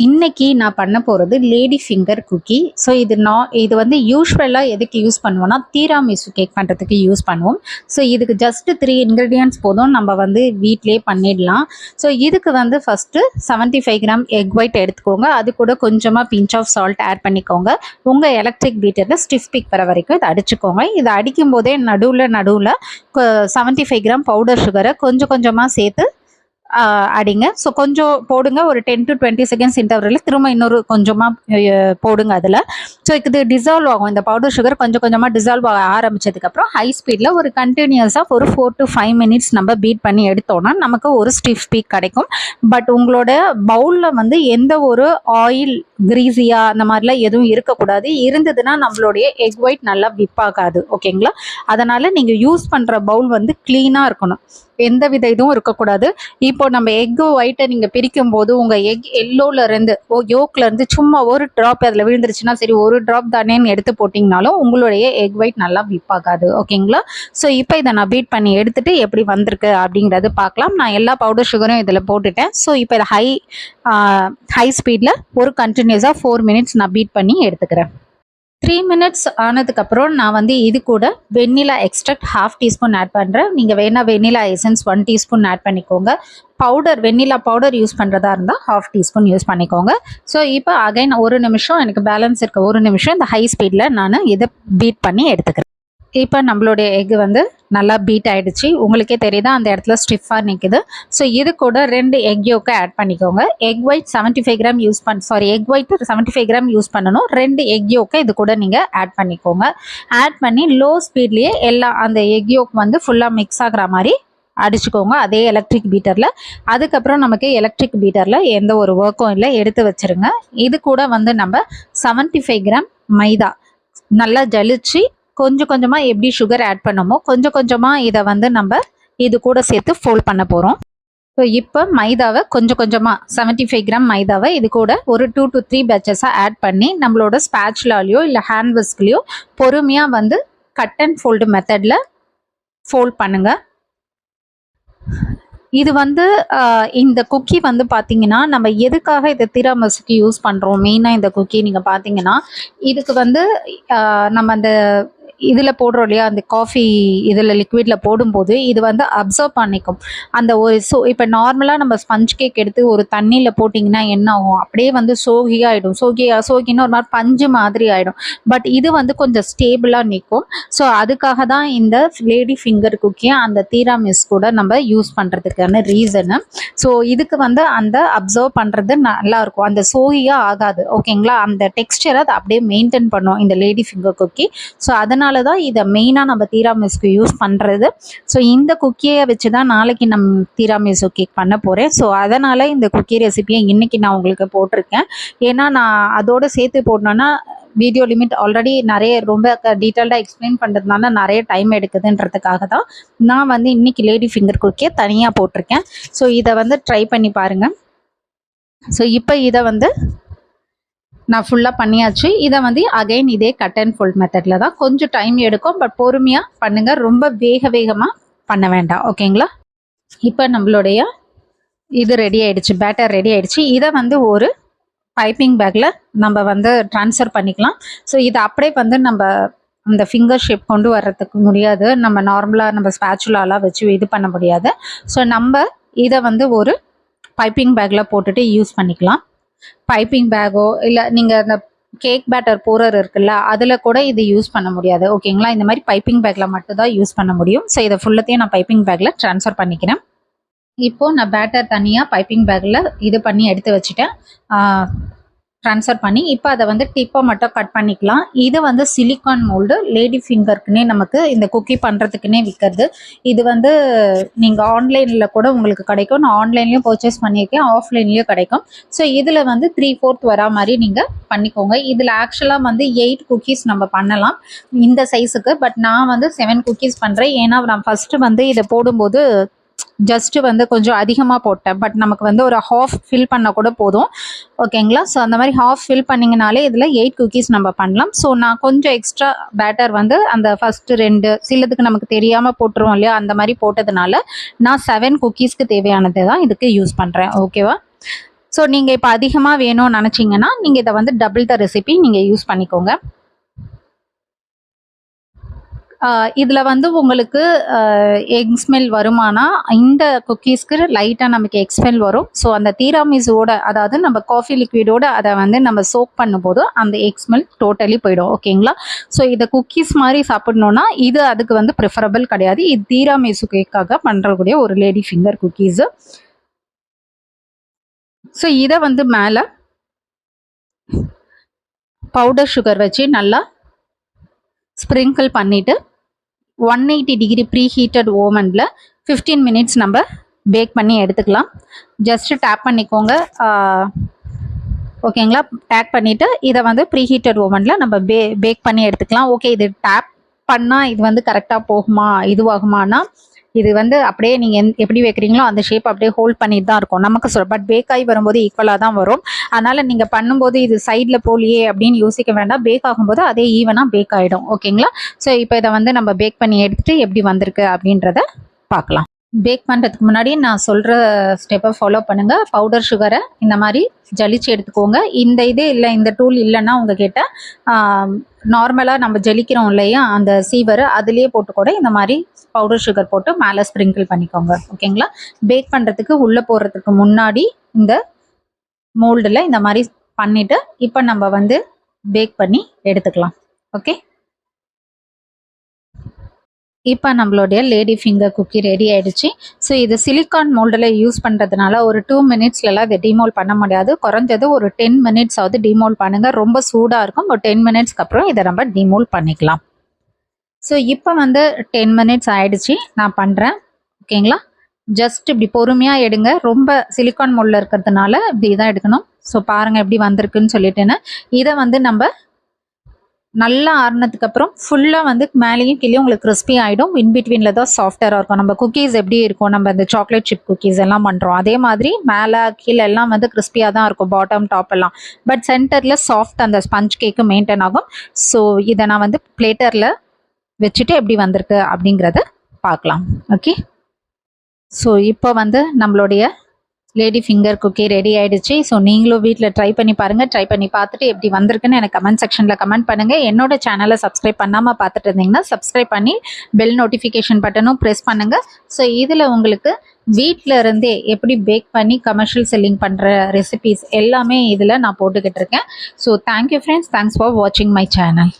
இன்னைக்கு நான் பண்ண போகிறது லேடி ஃபிங்கர் குக்கி. ஸோ இது வந்து யூஸ்வலாக எதுக்கு யூஸ் பண்ணுவோம்னா தீராமிசு கேக் பண்ணுறதுக்கு யூஸ் பண்ணுவோம். ஸோ இதுக்கு ஜஸ்ட்டு 3 இன்க்ரீடியன்ட்ஸ் போதும், நம்ம வந்து வீட்டிலே பண்ணிடலாம். ஸோ இதுக்கு வந்து ஃபஸ்ட்டு 75 கிராம் எக் ஒயிட் எடுத்துக்கோங்க. அது கூட கொஞ்சமாக பிஞ்ச் ஆஃப் சால்ட் ஆட் பண்ணிக்கோங்க. உங்கள் எலக்ட்ரிக் பீட்டரில் ஸ்டிஃப் பீக் வர வரைக்கும் இதை அடிச்சுக்கோங்க. இதை அடிக்கும் போதே நடுவில் 75 கிராம் பவுடர் சுகரை கொஞ்சம் கொஞ்சமாக சேர்த்து அடிங்க. ஸோ கொஞ்சம் போடுங்க, ஒரு 10 to 20 செகண்ட்ஸ் இன்டர்வலில் திரும்ப இன்னொரு கொஞ்சமாக போடுங்க அதில். ஸோ இது டிசால்வ் ஆகும், இந்த பவுடர் சுகர் கொஞ்சம் கொஞ்சமாக டிசால்வ் ஆக ஆரம்பிச்சதுக்கப்புறம் ஹை ஸ்பீடில் ஒரு கண்டினியூஸாக ஒரு 4 to 5 மினிட்ஸ் நம்ம பீட் பண்ணி எடுத்தோம்னா நமக்கு ஒரு ஸ்டிஃப் பீக் கிடைக்கும். பட் உங்களோட பவுலில் வந்து எந்த ஒரு ஆயில் கிரீஸியாக அந்த மாதிரிலாம் எதுவும் இருக்கக்கூடாது. இருந்ததுன்னா நம்மளுடைய எக் ஒயிட் நல்லா விப்பாகாது. ஓகேங்களா? அதனால் நீங்கள் யூஸ் பண்ணுற பவுல் வந்து க்ளீனாக இருக்கணும், எந்த வித இதுவும் இருக்கக்கூடாது. இப்போ நம்ம எக்கு ஒயிட்டை நீங்கள் பிரிக்கும் போது உங்கள் எக் எல்லோலேருந்து யோக்லேருந்து சும்மா ஒரு ட்ராப் அதில் விழுந்துருச்சுன்னா சரி, ஒரு ட்ராப் தானேன்னு எடுத்து போட்டிங்கனாலும் உங்களுடைய எக் ஒயிட் நல்லா விப்பாகாது. ஓகேங்களா? ஸோ இப்போ இதை நான் பீட் பண்ணி எடுத்துகிட்டு எப்படி வந்திருக்கு அப்படிங்கிறது பார்க்கலாம். நான் எல்லா பவுடர் சுகரும் இதில் போட்டுட்டேன். ஸோ இப்போ இதை ஹை ஸ்பீடில் ஒரு கண்டினியூஸாக 4 மினிட்ஸ் நான் பீட் பண்ணி எடுத்துக்கிறேன். 3 மினிட்ஸ் ஆனதுக்கப்புறம் நான் வந்து இது கூட வெண்ணிலா எக்ஸ்ட்ராக்ட் 1/2 டீஸ்பூன் ஆட் பண்ணுறேன். நீங்கள் வேணால் வெண்ணிலா எசன்ஸ் 1 டீஸ்பூன் ஆட் பண்ணிக்கோங்க. வெண்ணிலா பவுடர் யூஸ் பண்ணுறதா இருந்தால் 1/2 டீஸ்பூன் யூஸ் பண்ணிக்கோங்க. ஸோ இப்போ அகைன் ஒரு நிமிஷம், எனக்கு பேலன்ஸ் இருக்க ஒரு நிமிஷம் இந்த ஹை ஸ்பீடில் நான் இதை பீட் பண்ணி எடுத்துக்கிறேன். இப்போ நம்மளுடைய எக் வந்து நல்லா பீட் ஆகிடுச்சு. உங்களுக்கே தெரியுதா அந்த இடத்துல ஸ்டிஃபாக நிற்குது. ஸோ இது கூட 2 எக் யோக்கை ஆட் பண்ணிக்கோங்க. Egg white 75 gram egg white 75 gram use பண்ணணும். 2 எக் யோக்கை இது கூட நீங்கள் ஆட் பண்ணிக்கோங்க. ஆட் பண்ணி லோ ஸ்பீட்லேயே அந்த எக் யோக் வந்து ஃபுல்லாக மிக்ஸ் ஆகிற மாதிரி அடிச்சுக்கோங்க அதே எலக்ட்ரிக் பீட்டரில். அதுக்கப்புறம் நமக்கு எலக்ட்ரிக் பீட்டரில் எந்த ஒரு ஒர்க்கும் இல்லை, எடுத்து வச்சுருங்க. இது கூட வந்து நம்ம 75 கிராம் மைதா நல்லா ஜலிச்சு கொஞ்சம் கொஞ்சமாக எப்படி சுகர் ஆட் பண்ணமோ கொஞ்சம் கொஞ்சமாக இதை வந்து நம்ம இது கூட சேர்த்து ஃபோல்ட் பண்ண போகிறோம். ஸோ இப்போ மைதாவை கொஞ்சம் கொஞ்சமாக 75 கிராம் மைதாவை இது கூட ஒரு 2 to 3 பேட்சஸாக ஆட் பண்ணி நம்மளோட ஸ்பேச்சுலாலையோ இல்லை ஹேண்ட் விஸ்க்லையோ பொறுமையாக வந்து கட் அண்ட் ஃபோல்டு மெத்தடில் ஃபோல்ட் பண்ணுங்கள். இது வந்து இந்த குக்கி வந்து பார்த்தீங்கன்னா நம்ம எதுக்காக இதை திராமிசுக்கு யூஸ் பண்ணுறோம், மெயினாக இந்த குக்கி நீங்கள் பார்த்தீங்கன்னா இதுக்கு வந்து நம்ம அந்த இதில் போடுறோம் இல்லையா, அந்த காஃபி இதில் லிக்விடில் போடும்போது இது வந்து அப்சர்வ் பண்ணிக்கும் அந்த ஒரு இப்போ நார்மலாக நம்ம ஸ்பஞ்ச் கேக் எடுத்து ஒரு தண்ணியில் போட்டிங்கன்னா என்ன ஆகும், அப்படியே வந்து சோகியாகிடும். சோகின்னு ஒரு மாதிரி பஞ்சு மாதிரி ஆகிடும். பட் இது வந்து கொஞ்சம் ஸ்டேபிளாக நிற்கும். ஸோ அதுக்காக தான் இந்த லேடி ஃபிங்கர் குக்கியை அந்த தீராமிஸ் கூட நம்ம யூஸ் பண்ணுறதுக்கான ரீசனு. ஸோ இதுக்கு வந்து அந்த அப்சர்வ் பண்ணுறது நல்லாயிருக்கும், அந்த சோகியாக ஆகாது. ஓகேங்களா? அந்த டெக்ஸ்டரை அதை அப்படியே மெயின்டைன் பண்ணும் இந்த லேடி ஃபிங்கர் குக்கி. ஸோ அதனால தான் இதை மெயினாக நம்ம தீராமிசுக்கு யூஸ் பண்ணுறது. ஸோ இந்த குக்கியை வச்சு தான் நாளைக்கு நம்ம தீராமிசு கேக் பண்ண போகிறேன். ஸோ அதனால் இந்த குக்கி ரெசிபியை இன்றைக்கி நான் உங்களுக்கு போட்டிருக்கேன். ஏன்னா நான் அதோடு சேர்த்து போடணுன்னா வீடியோ லிமிட் ஆல்ரெடி ரொம்ப டீட்டெயில்டாக எக்ஸ்பிளைன் பண்ணுறதுனால நிறைய டைம் எடுக்குதுன்றதுக்காக தான் நான் வந்து இன்றைக்கி லேடி ஃபிங்கர் குக்கியை தனியாக போட்டிருக்கேன். ஸோ இதை வந்து ட்ரை பண்ணி பாருங்கள். ஸோ இப்போ இதை வந்து நான் ஃபுல்லாக பண்ணியாச்சு. இதை வந்து அகைன் இதே கட் அண்ட் ஃபோல்ட் மெத்தடில் தான் கொஞ்சம் டைம் எடுக்கும். பட் பொறுமையாக பண்ணுங்கள், ரொம்ப வேகமாக பண்ண வேண்டாம். ஓகேங்களா? இப்போ நம்மளுடைய இது ரெடி ஆகிடுச்சு, பேட்டர் ரெடி ஆகிடுச்சு. இதை வந்து ஒரு பைப்பிங் பேக்கில் நம்ம வந்து ட்ரான்ஸ்ஃபர் பண்ணிக்கலாம். ஸோ இதை அப்படியே வந்து நம்ம அந்த ஃபிங்கர் ஷேப் கொண்டு வர்றதுக்கு முடியாது, நம்ம நார்மலாக நம்ம ஸ்பேச்சுலாலாம் வச்சு இது பண்ண முடியாது. ஸோ நம்ம இதை வந்து ஒரு பைப்பிங் பேக்கில் போட்டுட்டு யூஸ் பண்ணிக்கலாம். பைப்பிங் பேக்கோ இல்லை நீங்கள் அந்த கேக் பேட்டர் போரர் இருக்குல்ல அதில் கூட இது யூஸ் பண்ண முடியாது. ஓகேங்களா? இந்த மாதிரி பைப்பிங் பேக்கில் மட்டும்தான் யூஸ் பண்ண முடியும். ஸோ இதை ஃபுல்லத்தையும் நான் பைப்பிங் பேக்கில் ட்ரான்ஸ்ஃபர் பண்ணிக்கிறேன். இப்போது நான் பேட்டர் தனியாக பைப்பிங் பேக்கில் இது பண்ணி எடுத்து வச்சுட்டேன், ட்ரான்ஸ்ஃபர் பண்ணி. இப்போ அதை வந்து டிப்பை மட்டும் கட் பண்ணிக்கலாம். இது வந்து சிலிக்கான் மோல்டு லேடி ஃபிங்கருக்குன்னே நமக்கு இந்த குக்கி பண்ணுறதுக்குன்னே விற்கிறது. இது வந்து நீங்கள் ஆன்லைனில் கூட உங்களுக்கு கிடைக்கும். நான் ஆன்லைன்லேயும் பர்ச்சேஸ் பண்ணியிருக்கேன், ஆஃப்லைன்லேயும் கிடைக்கும். ஸோ இதில் வந்து 3/4 வரா மாதிரி நீங்கள் பண்ணிக்கோங்க. இதில் ஆக்சுவலாக வந்து 8 குக்கீஸ் நம்ம பண்ணலாம் இந்த சைஸுக்கு. பட் நான் வந்து 7 குக்கீஸ் பண்ணுறேன். ஏன்னா நான் ஃபஸ்ட்டு வந்து இதை போடும்போது ஜஸ்ட்டு வந்து கொஞ்சம் அதிகமாக போட்டேன். பட் நமக்கு வந்து ஒரு ஹாஃப் ஃபில் பண்ணால் கூட போதும். ஓகேங்களா? ஸோ அந்த மாதிரி ஹாஃப் ஃபில் பண்ணிங்கனாலே இதில் 8 குக்கீஸ் நம்ம பண்ணலாம். ஸோ நான் கொஞ்சம் எக்ஸ்ட்ரா பேட்டர் வந்து அந்த ஃபஸ்ட்டு 2 சிலதுக்கு நமக்கு தெரியாமல் போட்டுருவோம் இல்லையா, அந்த மாதிரி போட்டதுனால நான் 7 குக்கீஸ்க்கு தேவையானது தான் இதுக்கு யூஸ் பண்ணுறேன். ஓகேவா? ஸோ நீங்கள் இப்போ அதிகமாக வேணும்னு நினச்சிங்கன்னா நீங்கள் இதை வந்து டபுள் த ரெசிபி நீங்கள் யூஸ் பண்ணிக்கோங்க. இதில் வந்து உங்களுக்கு எக் ஸ்மெல் வருமானா இந்த குக்கீஸ்க்கு லைட்டாக நமக்கு எக் ஸ்மெல் வரும். ஸோ அந்த தீராமிஸோட அதாவது நம்ம காஃபி லிக்விடோட அதை வந்து நம்ம சோக் பண்ணும்போது அந்த எக் ஸ்மெல் டோட்டலி போயிடும். ஓகேங்களா? ஸோ இதை குக்கீஸ் மாதிரி சாப்பிடணுன்னா இது அதுக்கு வந்து ப்ரிஃபரபிள் கிடையாது. இது தீராமிசு கேக்காக பண்ணுறக்கூடிய ஒரு லேடி ஃபிங்கர் குக்கீஸு. ஸோ இதை வந்து மேலே பவுடர் சுகர் வச்சு நல்லா ஸ்ப்ரிங்கிள் பண்ணிவிட்டு 180 டிகிரி ப்ரீ ஹீட்டட் ஓவனில் 15 மினிட்ஸ் நம்ம பேக் பண்ணி எடுத்துக்கலாம். ஜஸ்ட்டு டேப் பண்ணிக்கோங்க. ஓகேங்களா? டேப் பண்ணிவிட்டு இதை வந்து ப்ரீ ஹீட்டட் ஓவனில் நம்ம பேக் பண்ணி எடுத்துக்கலாம். ஓகே, இது டேப் பண்ணால் இது வந்து கரெக்டாக போகுமா இதுவாகுமானா இது வந்து அப்படியே நீங்கள் எப்படி வைக்கிறீங்களோ அந்த ஷேப் அப்படியே ஹோல்ட் பண்ணிட்டு தான் இருக்கும் நமக்கு பட் பேக் ஆகி வரும்போது ஈக்குவலாக தான் வரும். அதனால் நீங்கள் பண்ணும்போது இது சைடில் போலியே அப்படின்னு யோசிக்க வேண்டாம். பேக் ஆகும்போது அதே ஈவனாக பேக் ஆகிடும். ஓகேங்களா? ஸோ இப்போ இதை வந்து நம்ம பேக் பண்ணி எடுத்துகிட்டு எப்படி வந்திருக்கு அப்படின்றத பார்க்கலாம். பேக் பண்ணுறதுக்கு முன்னாடி நான் சொல்கிற ஸ்டெப்பை ஃபாலோ பண்ணுங்கள். பவுடர் சுகரை இந்த மாதிரி ஜலிச்சு எடுத்துக்கோங்க. இந்த இது இல்லை, இந்த டூல் இல்லைன்னா உங்ககிட்ட நார்மலாக நம்ம ஜலிக்கிறோம் இல்லையா அந்த சீவரை அதுலேயே போட்டு கூட இந்த மாதிரி பவுடர் சுகர் போட்டு மேலே ஸ்ப்ரிங்கிள் பண்ணிக்கோங்க. ஓகேங்களா? பேக் பண்ணுறதுக்கு உள்ளே போடுறதுக்கு முன்னாடி இந்த மோல்டில் இந்த மாதிரி பண்ணிவிட்டு இப்போ நம்ம வந்து பேக் பண்ணி எடுத்துக்கலாம். ஓகே, இப்போ நம்மளுடைய லேடி ஃபிங்கர் குக்கி ரெடி ஆகிடுச்சு. ஸோ இது சிலிக்கான் மோல்டில் யூஸ் பண்ணுறதுனால ஒரு 2 மினிட்ஸ்லலாம் இதை டிமோல் பண்ண முடியாது. குறைஞ்சது ஒரு 10 மினிட்ஸ் ஆகுது டிமோல் பண்ணுங்கள். ரொம்ப சூடாக இருக்கும். ஒரு 10 மினிட்ஸ்க்கு அப்புறம் இதை நம்ம டிமோல் பண்ணிக்கலாம். ஸோ இப்போ வந்து 10 மினிட்ஸ் ஆகிடுச்சு. நான் பண்ணுறேன். ஓகேங்களா? ஜஸ்ட் இப்படி பொறுமையாக எடுங்க. ரொம்ப சிலிக்கான் மோல்டில் இருக்கிறதுனால இப்படி தான் எடுக்கணும். ஸோ பாருங்கள் எப்படி வந்திருக்குன்னு சொல்லிட்டேன்னு. இதை வந்து நம்ம நல்லா ஆறுனதுக்கு அப்புறம் ஃபுல்லாக வந்து மேலேயும் கீழே உங்களுக்கு கிறிஸ்பி ஆகிடும். இன்பிட்வீனில் தான் சாஃப்டராக இருக்கும். நம்ம குக்கீஸ் எப்படி இருக்கும், நம்ம இந்த சாக்லேட் சிப் குக்கீஸ் எல்லாம் பண்ணுறோம் அதே மாதிரி மேலே கீழே எல்லாம் வந்து கிறிஸ்பியாக தான் இருக்கும், பாட்டம் டாப் எல்லாம். பட் சென்டரில் சாஃப்ட் அந்த ஸ்பஞ்ச் கேக்கு மெயின்டைன் ஆகும். ஸோ இதை நான் வந்து பிளேட்டரில் வச்சுட்டு எப்படி வந்திருக்கு அப்படிங்கிறத பார்க்கலாம். ஓகே, ஸோ இப்போ வந்து நம்மளுடைய லேடி ஃபிங்கர் குக்கி ரெடி ஆகிடுச்சு. ஸோ நீங்களும் வீட்டில் ட்ரை பண்ணி பாருங்கள். ட்ரை பண்ணி பார்த்துட்டு எப்படி வந்திருக்குன்னு எனக்கு கமெண்ட் செக்ஷனில் கமெண்ட் பண்ணுங்கள். என்னோட சேனலை சப்ஸ்கிரைப் பண்ணாமல் பார்த்துட்டு இருந்தீங்கன்னா சப்ஸ்கிரைப் பண்ணி பெல் நோட்டிஃபிகேஷன் பட்டனும் ப்ரெஸ் பண்ணுங்கள். ஸோ இதில் உங்களுக்கு வீட்டில் இருந்தே எப்படி பேக் பண்ணி கமர்ஷியல் செல்லிங் பண்ணுற ரெசிபீஸ் எல்லாமே இதில் நான் போட்டுக்கிட்டு இருக்கேன். So thank you friends. Thanks for வாட்சிங் மை சேனல்.